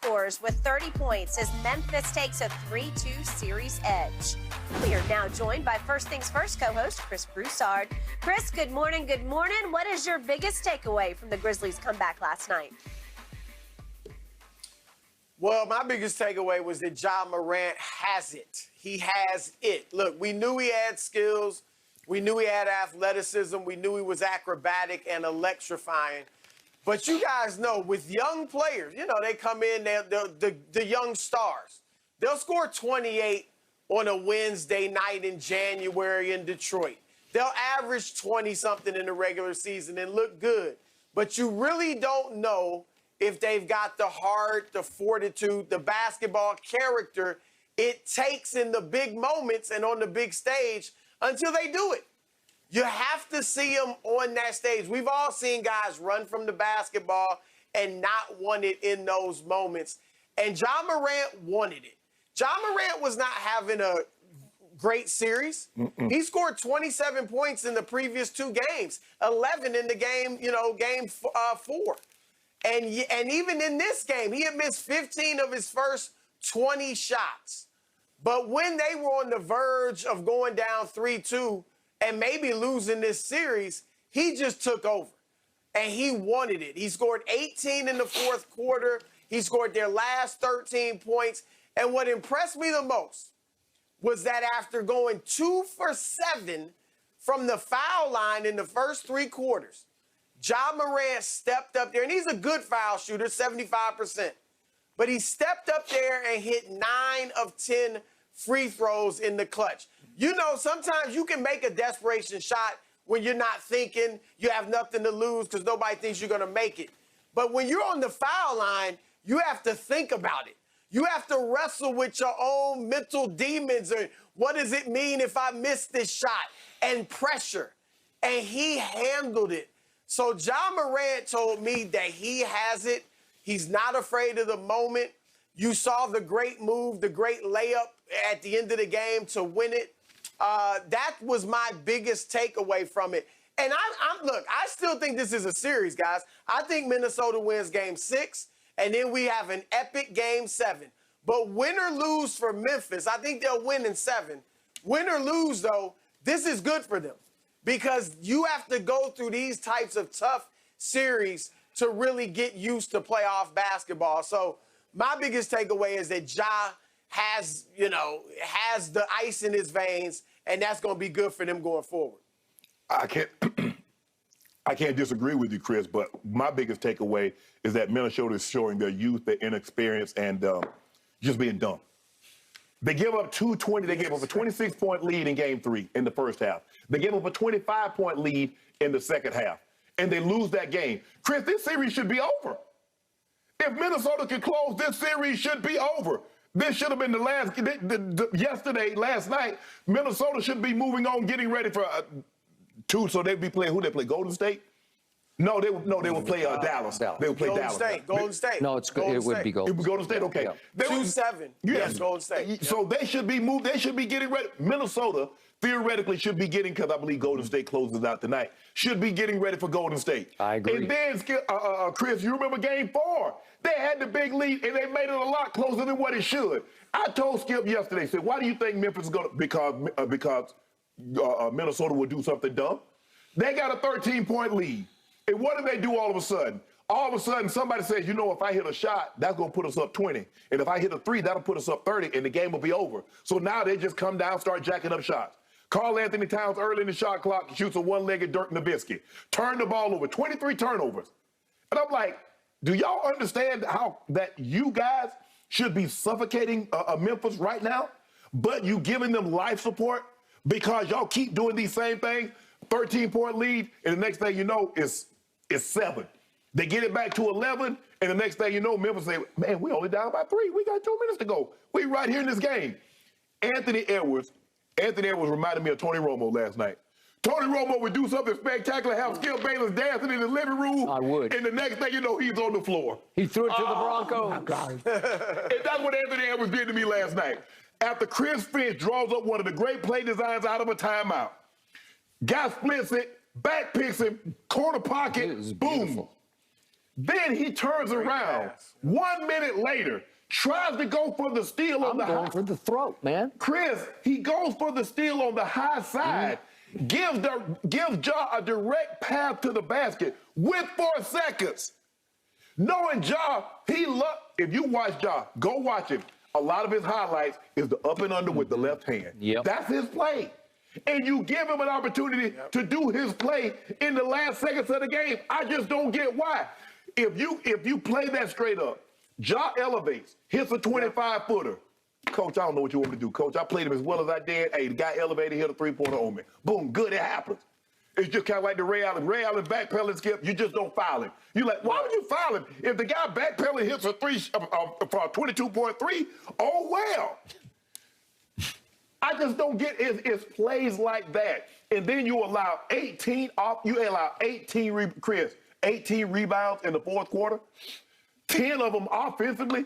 scores with 30 points as Memphis takes a 3-2 series edge. We are now joined by First Things First co-host Chris Broussard. Chris, good morning, good morning. What is your biggest takeaway from the Grizzlies' comeback last night? Well, my biggest takeaway was that Ja Morant has it. He has it. Look, we knew he had skills. We knew he had athleticism. We knew he was acrobatic and electrifying. But you guys know, with young players, you know, they come in, the young stars. They'll score 28 on a Wednesday night in January in Detroit. They'll average 20-something in the regular season and look good. But you really don't know if they've got the heart, the fortitude, the basketball character it takes in the big moments and on the big stage until they do it. You have to see them on that stage. We've all seen guys run from the basketball and not want it in those moments. And Ja Morant wanted it. Ja Morant was not having a great series. He scored 27 points in the previous two games, 11 in the game, game 4. And even in this game, he had missed 15 of his first 20 shots. But when they were on the verge of going down 3-2 and maybe losing this series, he just took over. And he wanted it. He scored 18 in the fourth quarter. He scored their last 13 points. And what impressed me the most was that after going 2 for 7 from the foul line in the first 3 quarters, Ja Morant stepped up there, and he's a good foul shooter, 75%. But he stepped up there and hit 9 of 10 free throws in the clutch. You know, sometimes you can make a desperation shot when you're not thinking, you have nothing to lose because nobody thinks you're going to make it. But when you're on the foul line, you have to think about it. You have to wrestle with your own mental demons. Or what does it mean if I miss this shot? And pressure. And he handled it. So Ja Morant told me that he has it. He's not afraid of the moment. You saw the great move, the great layup at the end of the game to win it. That was my biggest takeaway from it. And look, I still think this is a series, guys. I think Minnesota wins game 6, and then we have an epic game 7. But win or lose for Memphis, I think they'll win in 7. Win or lose, though, this is good for them because you have to go through these types of tough series to really get used to playoff basketball. So my biggest takeaway is that Ja has the ice in his veins, and that's going to be good for them going forward. I can't disagree with you, Chris, but my biggest takeaway is that Minnesota is showing their youth, their inexperience, and just being dumb. They give up 220. They gave up a 26-point lead in Game 3 in the first half. They gave up a 25-point lead in the second half, and they lose that game. Chris, this series should be over. If Minnesota can close, this series should be over. This should have been the last, last night, Minnesota should be moving on, getting ready for so they'd be playing, who they play, Golden State? No, they would play Dallas. They would play Dallas. Golden State. No, it would be Golden State. It would be Golden State, okay. Yeah. 2-7. Yes, Golden State. So they should be moved. They should be getting ready. Minnesota theoretically should be getting, because I believe Golden State closes out tonight, should be getting ready for Golden State. I agree. And then, Chris, you remember Game 4? They had the big lead, and they made it a lot closer than what it should. I told Skip yesterday, said, why do you think Memphis is going to, because Minnesota will do something dumb? They got a 13-point lead. And what do they do all of a sudden? All of a sudden, somebody says, if I hit a shot, that's going to put us up 20. And if I hit a 3, that'll put us up 30, and the game will be over. So now they just come down, start jacking up shots. Karl Anthony Towns early in the shot clock shoots a one-legged Dirk Nowitzki. Turn the ball over, 23 turnovers. And I'm like, do y'all understand how that you guys should be suffocating Memphis right now, but you giving them life support because y'all keep doing these same things? 13-point lead, and the next thing you know, it's 7. They get it back to 11, and the next thing you know, Memphis say, man, we only down by 3. We got 2 minutes to go. We right here in this game. Anthony Edwards reminded me of Tony Romo last night. Tony Romo would do something spectacular, have Skip Bayless dancing in the living room. I would. And the next thing you know, he's on the floor. He threw it to the Broncos. And that's what Anthony Edwards did to me last night. After Chris Finch draws up one of the great play designs out of a timeout, guy splits it, back picks him, corner pocket, boom. Then he turns around 1 minute later, tries to go for the steal on the high. I'm going for the throat, man. Chris, he goes for the steal on the high side, gives Ja a direct path to the basket with 4 seconds. Knowing Ja, if you watch Ja, go watch him. A lot of his highlights is the up and under with the left hand. Yep. That's his play. And you give him an opportunity to do his play in the last seconds of the game. I just don't get why. If you play that straight up, Ja elevates, hits a 25-footer. Coach, I don't know what you want me to do, Coach. I played him as well as I did. Hey, the guy elevated, hit a 3-pointer on me. Boom, good, it happens. It's just kind of like the Ray Allen. Ray Allen backpedaling skip, you just don't foul him. You're like, why would you foul him? If the guy backpedaling hits a for a 22.3, oh, well. I just don't get it's plays like that. And then you allow 18 rebounds in the fourth quarter. 10 of them offensively.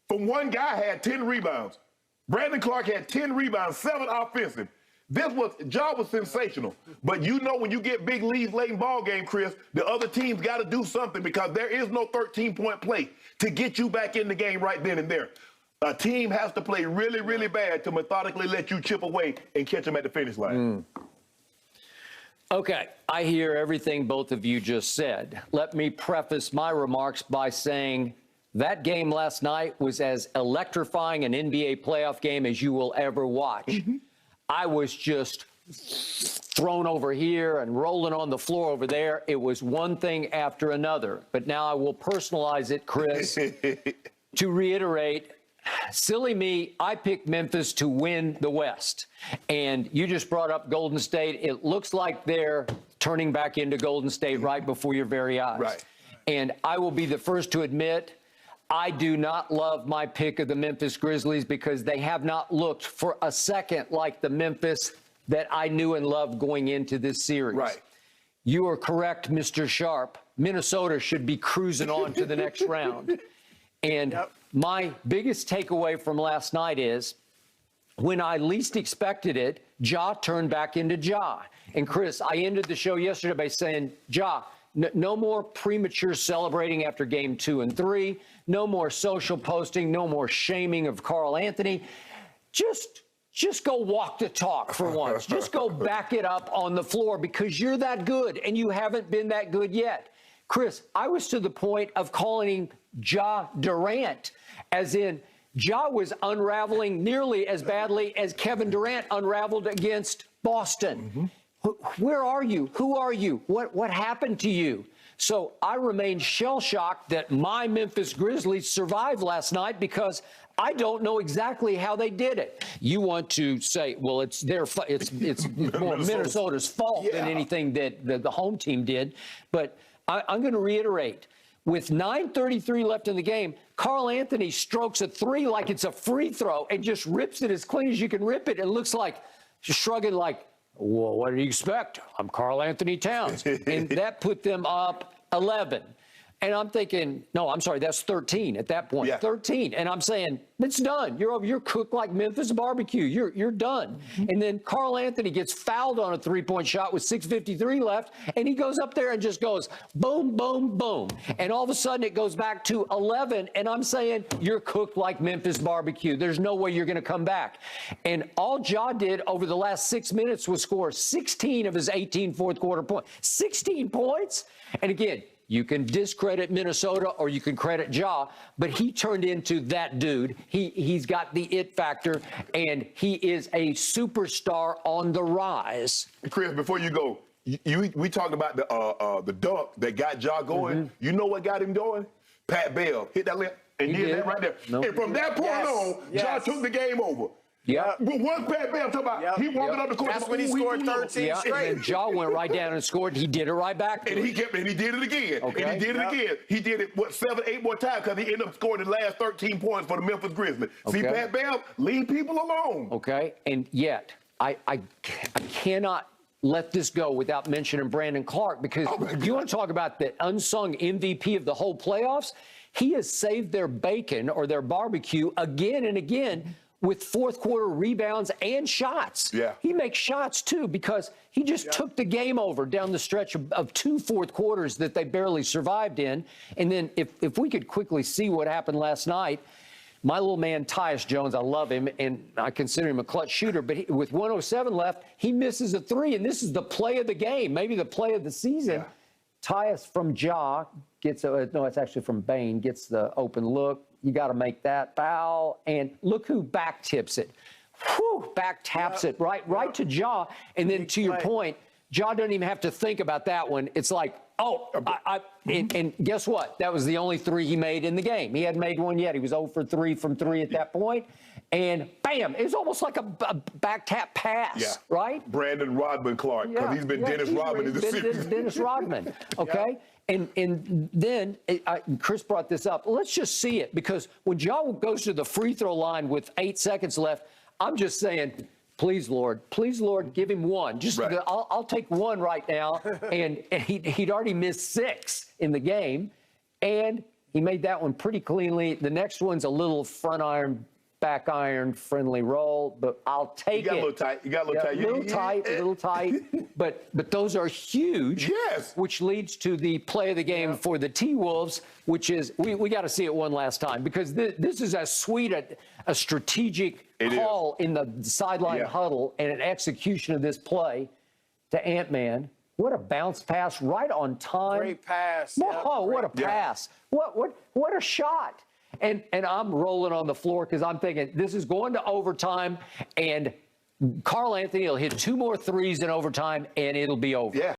From one guy had 10 rebounds. Brandon Clark had 10 rebounds, 7 offensive. Ja was sensational. But you know when you get big leads late in ball game, Chris, the other team's got to do something because there is no 13-point play to get you back in the game right then and there. A team has to play really, really bad to methodically let you chip away and catch them at the finish line. Okay, I hear everything both of you just said. Let me preface my remarks by saying that game last night was as electrifying an NBA playoff game as you will ever watch. I was just thrown over here and rolling on the floor over there. It was one thing after another. But now I will personalize it, Chris, to reiterate. Silly me, I picked Memphis to win the West. And you just brought up Golden State. It looks like they're turning back into Golden State right before your very eyes. Right. And I will be the first to admit, I do not love my pick of the Memphis Grizzlies because they have not looked for a second like the Memphis that I knew and loved going into this series. Right. You are correct, Mr. Sharp. Minnesota should be cruising on to the next round. And my biggest takeaway from last night is when I least expected it, Ja turned back into Ja. And Chris, I ended the show yesterday by saying, Ja, no more premature celebrating after game 2 and 3. No more social posting. No more shaming of Karl Anthony. Just go walk the talk for once. Just go back it up on the floor because you're that good and you haven't been that good yet. Chris, I was to the point of calling him Ja Durant, as in Ja was unraveling nearly as badly as Kevin Durant unraveled against Boston. Where are you? Who are you? What happened to you? So I remain shell-shocked that my Memphis Grizzlies survived last night because I don't know exactly how they did it. You want to say, well, it's more Minnesota's fault than anything that the home team did. But I'm going to reiterate. With 9:33 left in the game, Karl Anthony strokes a 3 like it's a free throw and just rips it as clean as you can rip it. It looks like just shrugging like, well, what do you expect? I'm Karl Anthony Towns. And that put them up 11. And I'm thinking, no, I'm sorry, that's 13 at that point. 13. And I'm saying, it's done. You're cooked like Memphis barbecue. You're done. And then Karl Anthony gets fouled on a 3-point shot with 6:53 left. And he goes up there and just goes boom, boom, boom. And all of a sudden it goes back to 11. And I'm saying, you're cooked like Memphis barbecue. There's no way you're going to come back. And all Ja did over the last 6 minutes was score 16 of his 18 fourth quarter points. 16 points. And again, you can discredit Minnesota or you can credit Ja, but he turned into that dude. He's got the it factor, and he is a superstar on the rise. Chris, before you go, we talked about the dunk that got Ja going. You know what got him going? Pat Bell hit that lip and did that right there. And from that point on, Ja took the game over. Yeah. But once Pat Bell talking about, he walking up the court. That's when he scored 13 straight. And then Ja went right down and scored. He did it right back. And he did it again. Okay. And he did it again. He did it, 7, 8 more times because he ended up scoring the last 13 points for the Memphis Grizzlies. See, Pat Bell, leave people alone. Okay. And yet, I cannot let this go without mentioning Brandon Clark because you want to talk about the unsung MVP of the whole playoffs? He has saved their bacon or their barbecue again and again with fourth quarter rebounds and shots. Yeah. He makes shots too because he just took the game over down the stretch of 2 fourth quarters that they barely survived in. And then if we could quickly see what happened last night, my little man, Tyus Jones, I love him, and I consider him a clutch shooter, but with 107 left, he misses a three, and this is the play of the game, maybe the play of the season. Yeah. Tyus from Ja gets, no, it's actually from Bain, gets the open look. You got to make that foul, and look who back tips it. Whew, back taps it right to Ja, and then to your point, Ja doesn't even have to think about that one. It's like, oh, and guess what? That was the only three he made in the game. He hadn't made one yet. He was 0 for 3 from 3 at that point. And bam, it was almost like a back tap pass, right? Brandon Rodman Clark, because he's been Dennis Rodman in the series. Dennis Rodman, okay? And then Chris brought this up. Let's just see it, because when Ja goes to the free throw line with 8 seconds left, I'm just saying, please, Lord, give him one. Just I'll take one right now. And he'd already missed 6 in the game, and he made that one pretty cleanly. The next one's a little front iron, back iron friendly roll, but I'll take it. You got a little tight. A little tight. But those are huge. Yes. Which leads to the play of the game for the T-Wolves, which is, we got to see it one last time, because this is as sweet a strategic call in the sideline huddle and an execution of this play to Ant-Man. What a bounce pass right on time. Great pass. Oh, what a pass. What a shot. And I'm rolling on the floor because I'm thinking this is going to overtime, and Karl Anthony will hit 2 more threes in overtime, and it'll be over. Yeah.